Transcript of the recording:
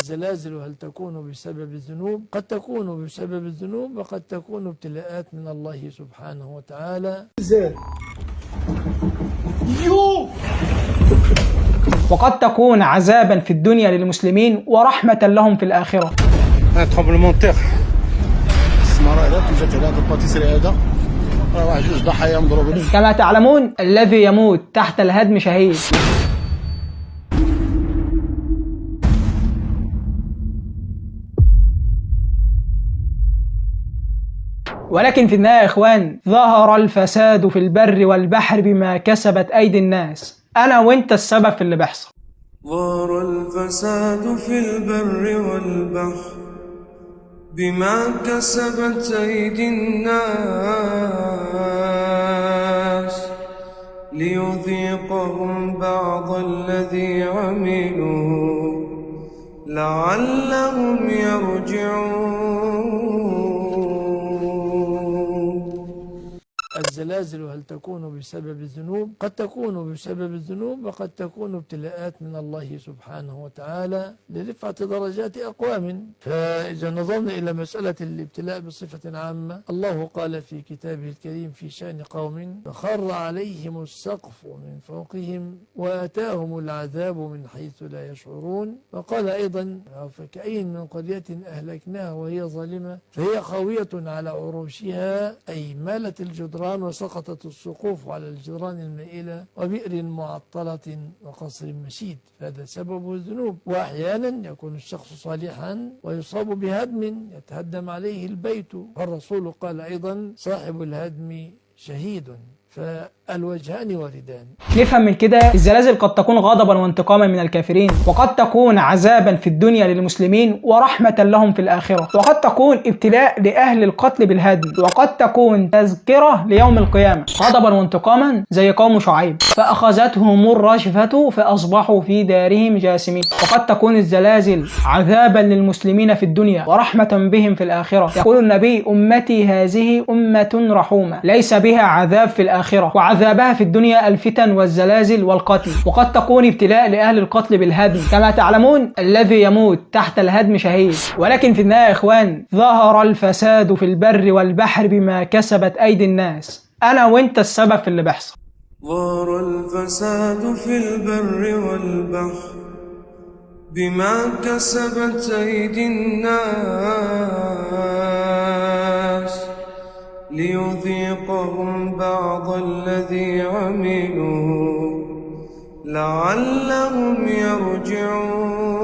الزلازل هل تكون بسبب الذنوب؟ قد تكون بسبب الذنوب، وقد تكون ابتلاءات من الله سبحانه وتعالى. وقد تكون عذابا في الدنيا للمسلمين ورحمة لهم في الآخرة. كما تعلمون الذي يموت تحت الهدم شهيد. ولكن في النهاية يا إخوان، ظهر الفساد في البر والبحر بما كسبت أيدي الناس. أنا وإنت السبب في اللي بيحصل. ظهر الفساد في البر والبحر بما كسبت أيدي الناس ليذيقهم بعض الذي عملوا لعلهم يرجعون. الزلازل هل تكون بسبب الذنوب؟ قد تكون بسبب الذنوب، وقد تكون ابتلاءات من الله سبحانه وتعالى لرفعة درجات أقوام. فإذا نظرنا إلى مسألة الابتلاء بصفة عامة، الله قال في كتابه الكريم في شأن قوم فخر عليهم السقف من فوقهم وأتاهم العذاب من حيث لا يشعرون. وقال أيضا فكأين من قرية أهلكناها وهي ظالمة فهي خاوية على عروشها، أي مالت الجدران وسقطت السقوف على الجدران المائلة وبئر معطلة وقصر مشيد. هذا سبب الذنوب. وأحيانا يكون الشخص صالحا ويصاب بهدم يتهدم عليه البيت، والرسول قال أيضا صاحب الهدم شهيد. فالوجهان واردان. نفهم من كده الزلازل قد تكون غضبا وانتقاما من الكافرين، وقد تكون عذابا في الدنيا للمسلمين ورحمة لهم في الآخرة، وقد تكون ابتلاء لأهل القتل بالهدم، وقد تكون تذكرة ليوم القيامة. غضبا وانتقاما زي قوم شعيب فأخذتهم الرجفة فأصبحوا في دارهم جاثمين. وقد تكون الزلازل عذابا للمسلمين في الدنيا ورحمة بهم في الآخرة. يقول النبي أمتي هذه أمة رحومة ليس بها عذاب في الآخرة، وعذابها في الدنيا الفتن والزلازل والقتل. وقد تكون ابتلاء لأهل القتل بالهدم. كما تعلمون الذي يموت تحت الهدم شهيد. ولكن في النهاية يا إخوان، ظهر الفساد في البر والبحر بما كسبت أيدي الناس. أنا وإنت السبب في اللي بيحصل. ظهر الفساد في البر والبحر بما كسبت أيدي الناس ليذيقهم بعض الذي عملوا لعلهم يرجعون.